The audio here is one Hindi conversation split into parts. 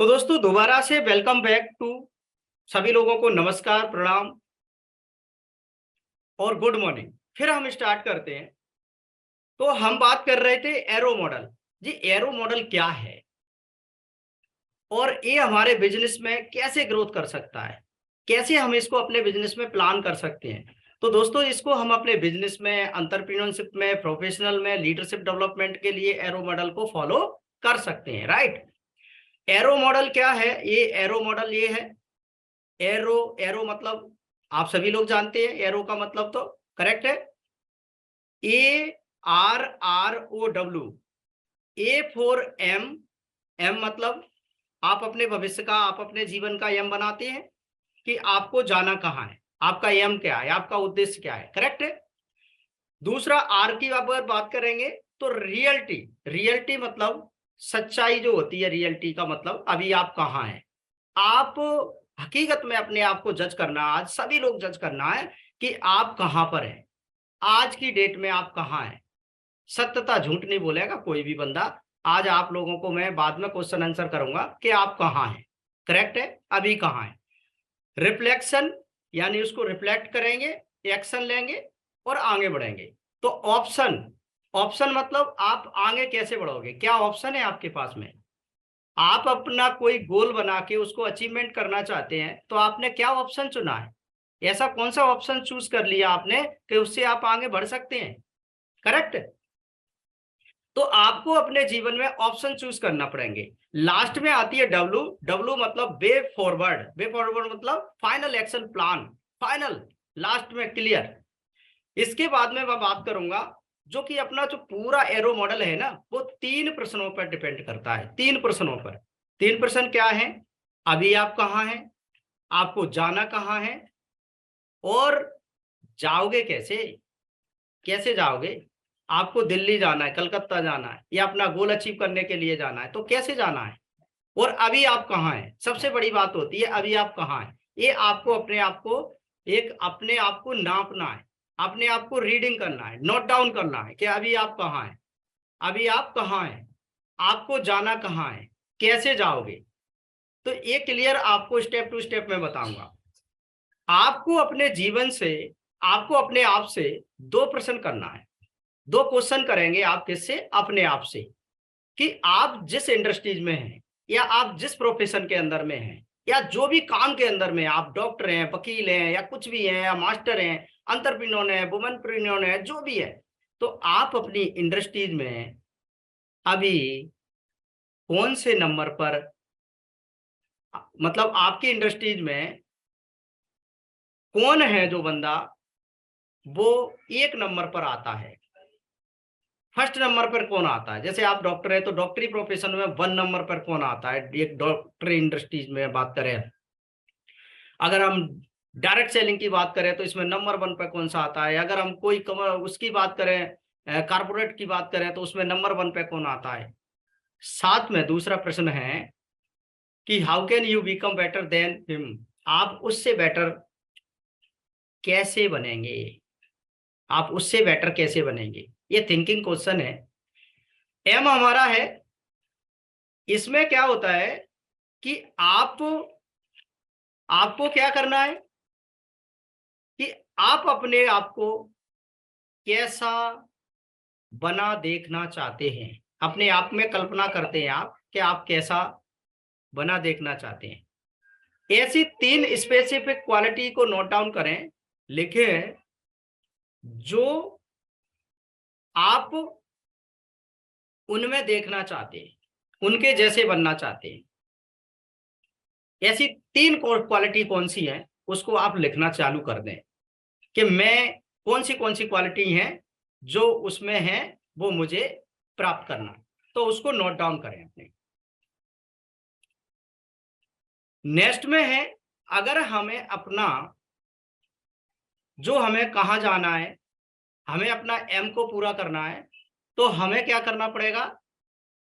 तो दोस्तों दोबारा से वेलकम बैक टू सभी लोगों को नमस्कार, प्रणाम और गुड मॉर्निंग। फिर हम स्टार्ट करते हैं। तो हम बात कर रहे थे एरो मॉडल। जी, एरो मॉडल क्या है और ये हमारे बिजनेस में कैसे ग्रोथ कर सकता है, कैसे हम इसको अपने बिजनेस में प्लान कर सकते हैं। तो दोस्तों इसको हम अपने बिजनेस में, एंटरप्रेन्योरशिप में, प्रोफेशनल में, लीडरशिप डेवलपमेंट के लिए एरो मॉडल को फॉलो कर सकते हैं, राइट। एरो मॉडल क्या है? ये एरो मॉडल ये है। एरो एरो मतलब आप सभी लोग जानते हैं एरो का मतलब, तो करेक्ट है। ARROW, A for M. M मतलब आप अपने भविष्य का, आप अपने जीवन का एम बनाते हैं कि आपको जाना कहाँ है, आपका एम क्या है, आपका उद्देश्य क्या है, करेक्ट है। दूसरा आर की अगर बात करेंगे तो रियलिटी। रियलिटी मतलब सच्चाई जो होती है। रियलिटी का मतलब अभी आप कहाँ हैं। आप हकीकत में अपने आप को जज करना, आज सभी लोग जज करना है कि आप कहां पर हैं, आज की डेट में आप कहां हैं। सत्यता झूठ नहीं बोलेगा कोई भी बंदा। आज आप लोगों को मैं बाद में क्वेश्चन आंसर करूंगा कि आप कहां हैं, करेक्ट है, अभी कहां हैं। रिफ्लेक्शन यानी उसको रिफ्लेक्ट करेंगे, एक्शन लेंगे और आगे बढ़ेंगे। तो ऑप्शन, ऑप्शन मतलब आप आगे कैसे बढ़ोगे, क्या ऑप्शन है आपके पास में। आप अपना कोई गोल बना के उसको अचीवमेंट करना चाहते हैं तो आपने क्या ऑप्शन चुना है, ऐसा कौन सा ऑप्शन चूज कर लिया आपने कि उससे आप आगे बढ़ सकते हैं, करेक्ट। तो आपको अपने जीवन में ऑप्शन चूज करना पड़ेंगे। लास्ट में आती है डब्ल्यू। डब्ल्यू मतलब वे फॉरवर्ड। वे फॉरवर्ड मतलब final action plan, final, last में क्लियर। इसके बाद में मैं बात करूंगा जो कि अपना जो पूरा एरो मॉडल है ना, वो 3 प्रश्नों पर डिपेंड करता है। 3 प्रश्नों पर। 3 प्रश्न क्या है? अभी आप कहाँ हैं, आपको जाना कहाँ है, और जाओगे कैसे, कैसे जाओगे। आपको दिल्ली जाना है, कलकत्ता जाना है, या अपना गोल अचीव करने के लिए जाना है, तो कैसे जाना है। और अभी आप कहाँ हैं, सबसे बड़ी बात होती है अभी आप कहाँ हैं। ये आपको अपने आप को, एक अपने आप को नापना है, अपने आप को रीडिंग करना है, नोट डाउन करना है कि अभी आप कहाँ हैं, अभी आप कहाँ हैं, आपको जाना कहाँ है, कैसे जाओगे। तो ये क्लियर आपको स्टेप टू स्टेप में बताऊंगा। आपको अपने जीवन से, आपको अपने आप से 2 प्रश्न करना है। 2 क्वेश्चन करेंगे आप किससे, अपने आप से, कि आप जिस इंडस्ट्रीज में हैं, या आप जिस प्रोफेशन के अंदर में हैं, या जो भी काम के अंदर में, आप डॉक्टर हैं, वकील हैं, या कुछ भी हैं, या मास्टर हैं, एंटरप्रेन्योर है, वुमेनप्रेन्योर है, जो भी है, तो आप अपनी इंडस्ट्रीज में अभी कौन से नंबर पर, मतलब आपकी इंडस्ट्रीज में कौन है जो बंदा वो 1 नंबर पर आता है। फर्स्ट नंबर पर कौन आता है, जैसे आप डॉक्टर है तो डॉक्टरी प्रोफेशन में 1 नंबर पर कौन आता है, एक डॉक्टरी इंडस्ट्रीज में बात करें। अगर हम डायरेक्ट सेलिंग की बात करें तो इसमें नंबर 1 पर कौन सा आता है। अगर हम कोई उसकी बात करें, कारपोरेट की बात करें, तो उसमें नंबर 1 पे कौन आता है। साथ में दूसरा प्रश्न है कि how can you become better than him, आप उससे बेटर कैसे बनेंगे, आप उससे बेटर कैसे बनेंगे। ये थिंकिंग क्वेश्चन है। एम हमारा है, इसमें क्या होता है कि आपको क्या करना है कि आप अपने आप को कैसा बना देखना चाहते हैं। अपने आप में कल्पना करते हैं आप कि आप कैसा बना देखना चाहते हैं। ऐसी 3 स्पेसिफिक क्वालिटी को नोट डाउन करें, लिखें, जो आप उनमें देखना चाहते हैं, उनके जैसे बनना चाहते हैं। ऐसी 3 क्वालिटी कौन सी है, उसको आप लिखना चालू कर दें कि मैं कौन सी क्वालिटी हैं जो उसमें है वो मुझे प्राप्त करना। तो उसको नोट डाउन करें अपने। नेक्स्ट में है, अगर हमें अपना, जो हमें कहाँ जाना है, हमें अपना एम को पूरा करना है, तो हमें क्या करना पड़ेगा,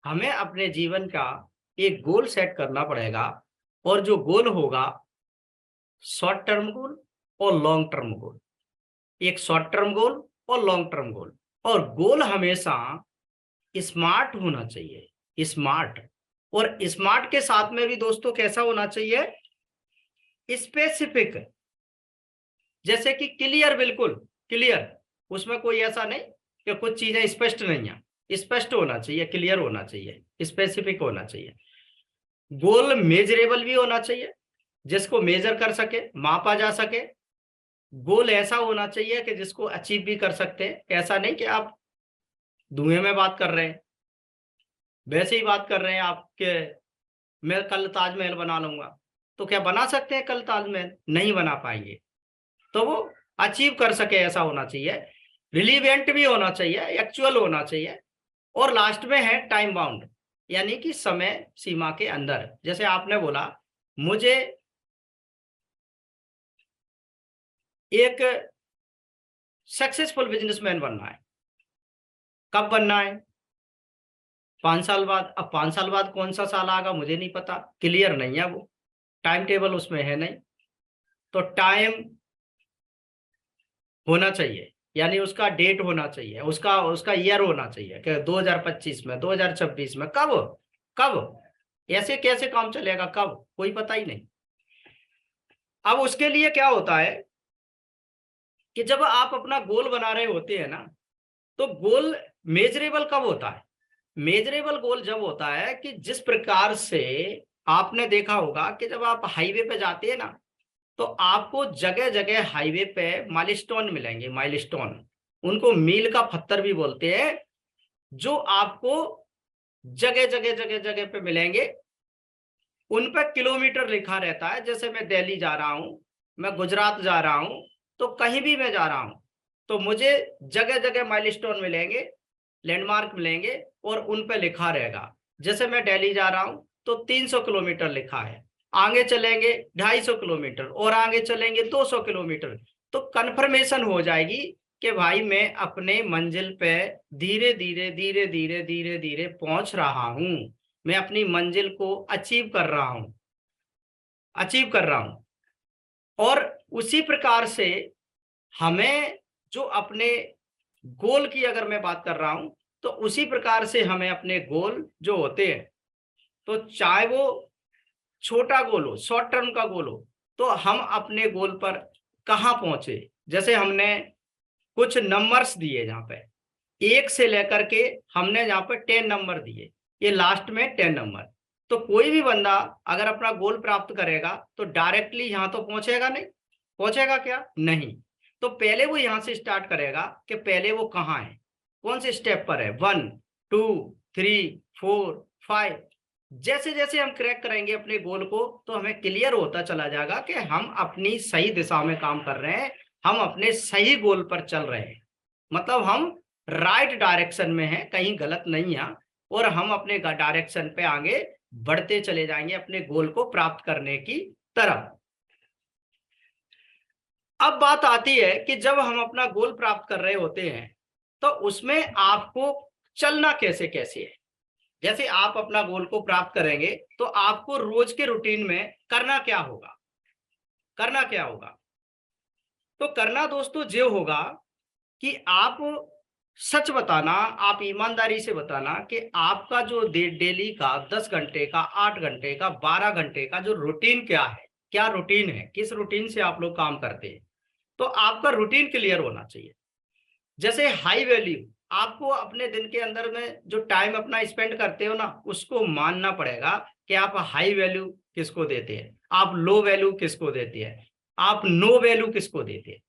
हमें अपने जीवन का एक गोल सेट करना पड़ेगा। और जो गोल होगा, शॉर्ट टर्म गोल और लॉन्ग टर्म गोल। एक शॉर्ट टर्म गोल और लॉन्ग टर्म गोल। और गोल हमेशा स्मार्ट होना चाहिए, स्मार्ट। और स्मार्ट के साथ में भी दोस्तों कैसा होना चाहिए, स्पेसिफिक, जैसे कि क्लियर, बिल्कुल क्लियर, उसमें कोई ऐसा नहीं कि कुछ चीजें स्पष्ट नहीं है, स्पष्ट होना चाहिए, क्लियर होना चाहिए, स्पेसिफिक होना चाहिए। गोल मेजरेबल भी होना चाहिए, जिसको मेजर कर सके, मापा जा सके। गोल ऐसा होना चाहिए कि जिसको अचीव भी कर सकते हैं, ऐसा नहीं कि आप धुएं में बात कर रहे हैं, वैसे ही बात कर रहे हैं आपके, मैं कल ताजमहल बना लूंगा, तो क्या बना सकते हैं कल ताजमहल? नहीं बना पाएंगे। तो वो अचीव कर सके ऐसा होना चाहिए, रिलीवेंट भी होना चाहिए, एक्चुअल होना चाहिए। और लास्ट में है टाइम बाउंड, यानी कि समय सीमा के अंदर। जैसे आपने बोला मुझे एक सक्सेसफुल बिजनेसमैन बनना है, कब बनना है? 5 साल बाद। अब 5 साल बाद कौन सा साल आएगा मुझे नहीं पता, क्लियर नहीं है, वो टाइम टेबल उसमें है नहीं। तो टाइम होना चाहिए, यानी उसका डेट होना चाहिए, उसका उसका ईयर होना चाहिए कि 2025 में, 2026 में, कब कब, ऐसे कैसे काम चलेगा, कब, कोई पता ही नहीं। अब उसके लिए क्या होता है कि जब आप अपना गोल बना रहे होते हैं ना, तो गोल मेजरेबल कब होता है? मेजरेबल गोल जब होता है कि जिस प्रकार से आपने देखा होगा कि जब आप हाईवे पे जाते हैं ना, तो आपको जगह जगह हाईवे पे माइलस्टोन मिलेंगे, माइलस्टोन, उनको मील का पत्थर भी बोलते हैं, जो आपको जगह जगह जगह जगह पे मिलेंगे। उन पर किलोमीटर लिखा रहता है। जैसे मैं दिल्ली जा रहा हूं, मैं गुजरात जा रहा हूं, तो कहीं भी मैं जा रहा हूं, तो मुझे जगह जगह माइलस्टोन मिलेंगे, लैंडमार्क मिलेंगे, और उन पे लिखा रहेगा। जैसे मैं दिल्ली जा रहा हूं तो 300 किलोमीटर लिखा है, आगे चलेंगे 250 किलोमीटर, और आगे चलेंगे 200 किलोमीटर। तो कन्फर्मेशन हो जाएगी कि भाई मैं अपने मंजिल पे धीरे धीरे धीरे धीरे धीरे धीरे पहुंच रहा हूं, मैं अपनी मंजिल को अचीव कर रहा हूं, अचीव कर रहा हूं। और उसी प्रकार से हमें जो अपने गोल की अगर मैं बात कर रहा हूं, तो उसी प्रकार से हमें अपने गोल जो होते हैं, तो चाहे वो छोटा गोल हो, शॉर्ट टर्म का गोल हो, तो हम अपने गोल पर कहाँ पहुंचे। जैसे हमने कुछ नंबर्स दिए, जहां पे 1 से लेकर के हमने यहाँ पे 10 नंबर दिए, ये लास्ट में 10 नंबर। तो कोई भी बंदा अगर अपना गोल प्राप्त करेगा तो डायरेक्टली यहाँ तो पहुंचेगा नहीं, पहुंचेगा क्या? नहीं। तो पहले वो यहाँ से स्टार्ट करेगा कि पहले वो कहाँ है, कौन से स्टेप पर है, 1 2 3 4 5। जैसे जैसे हम क्रैक करेंगे अपने गोल को, तो हमें क्लियर होता चला जाएगा कि हम अपनी सही दिशा में काम कर रहे हैं, हम अपने सही गोल पर चल रहे हैं, मतलब हम राइट डायरेक्शन में हैं, कहीं गलत नहीं है, और हम अपने डायरेक्शन पे आगे बढ़ते चले जाएंगे अपने गोल को प्राप्त करने की तरफ। अब बात आती है कि जब हम अपना गोल प्राप्त कर रहे होते हैं, तो उसमें आपको चलना कैसे कैसे है। जैसे आप अपना गोल को प्राप्त करेंगे, तो आपको रोज के रूटीन में करना क्या होगा, करना क्या होगा? तो करना दोस्तों जो होगा कि आप सच बताना, आप ईमानदारी से बताना कि आपका जो डेली का 10 घंटे का, 8 घंटे का, 12 घंटे का जो रूटीन क्या है, क्या रूटीन है, किस रूटीन से आप लोग काम करते हैं। तो आपका रूटीन क्लियर होना चाहिए। जैसे हाई वैल्यू, आपको अपने दिन के अंदर में जो टाइम अपना स्पेंड करते हो ना, उसको मानना पड़ेगा कि आप हाई वैल्यू किसको देते हैं, आप लो वैल्यू किसको देते हैं, आप नो वैल्यू किसको देते हैं।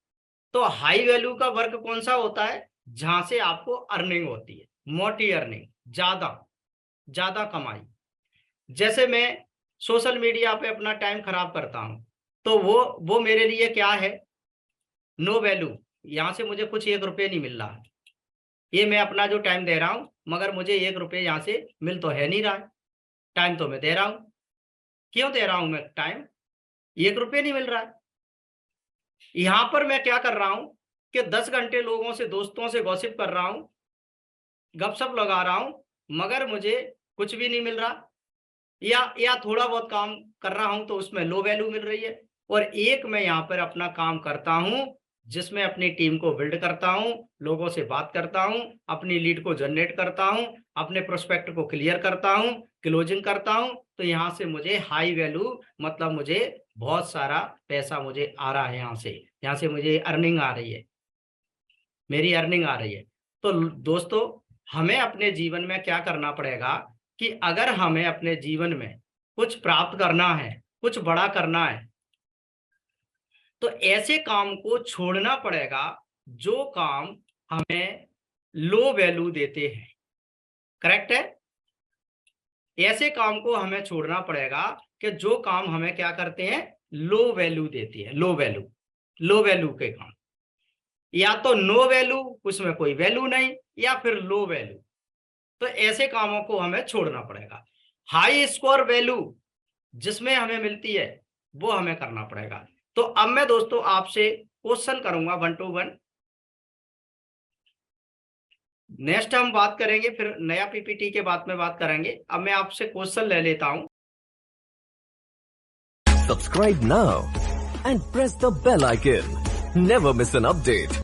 तो हाई वैल्यू का वर्क कौन सा होता है? जहां से आपको अर्निंग होती है, मोटी अर्निंग, ज्यादा ज्यादा कमाई। जैसे मैं सोशल मीडिया पे अपना टाइम खराब करता हूं, तो वो मेरे लिए क्या है? No value. यहां से मुझे कुछ 1 रुपये नहीं मिल रहा, ये मैं अपना जो टाइम दे रहा हूं, मगर मुझे 1 रुपये यहाँ से मिल तो है नहीं रहा है। टाइम तो मैं दे रहा हूं, क्यों दे रहा हूं मैं टाइम? 1 रुपये नहीं मिल रहा है। यहां पर मैं क्या कर रहा हूं कि 10 घंटे लोगों से, दोस्तों से गॉसिप कर रहा हूं, गपशप लगा रहा हूं, मगर मुझे कुछ भी नहीं मिल रहा, या थोड़ा बहुत काम कर रहा हूं तो उसमें लो वैल्यू मिल रही है। और एक मैं यहाँ पर अपना काम करता हूं जिसमें अपनी टीम को बिल्ड करता हूं, लोगों से बात करता हूं, अपनी लीड को जनरेट करता हूं, अपने प्रोस्पेक्ट को क्लियर करता हूं, क्लोजिंग करता हूं, तो यहां से मुझे हाई वैल्यू, मतलब मुझे बहुत सारा पैसा मुझे आ रहा है, यहां से मुझे अर्निंग आ रही है, मेरी अर्निंग आ रही है। तो दोस्तों, हमें अपने जीवन में क्या करना पड़ेगा कि अगर हमें अपने जीवन में कुछ प्राप्त करना है, कुछ बड़ा करना है, तो ऐसे काम को छोड़ना पड़ेगा जो काम हमें लो वैल्यू देते हैं। करेक्ट है? ऐसे काम को हमें छोड़ना पड़ेगा कि जो काम हमें क्या करते हैं, लो वैल्यू देती है, लो वैल्यू के काम, या तो नो वैल्यू, उसमें कोई वैल्यू नहीं, या फिर लो वैल्यू। तो ऐसे कामों को हमें छोड़ना पड़ेगा। हाई स्कोर वैल्यू जिसमें हमें मिलती है वो हमें करना पड़ेगा। तो अब मैं दोस्तों आपसे क्वेश्चन करूंगा 1 to 1। नेक्स्ट हम बात करेंगे, फिर नया पीपीटी के बाद में बात करेंगे। अब मैं आपसे क्वेश्चन ले लेता हूं। Subscribe now and press the bell icon. Never miss an update.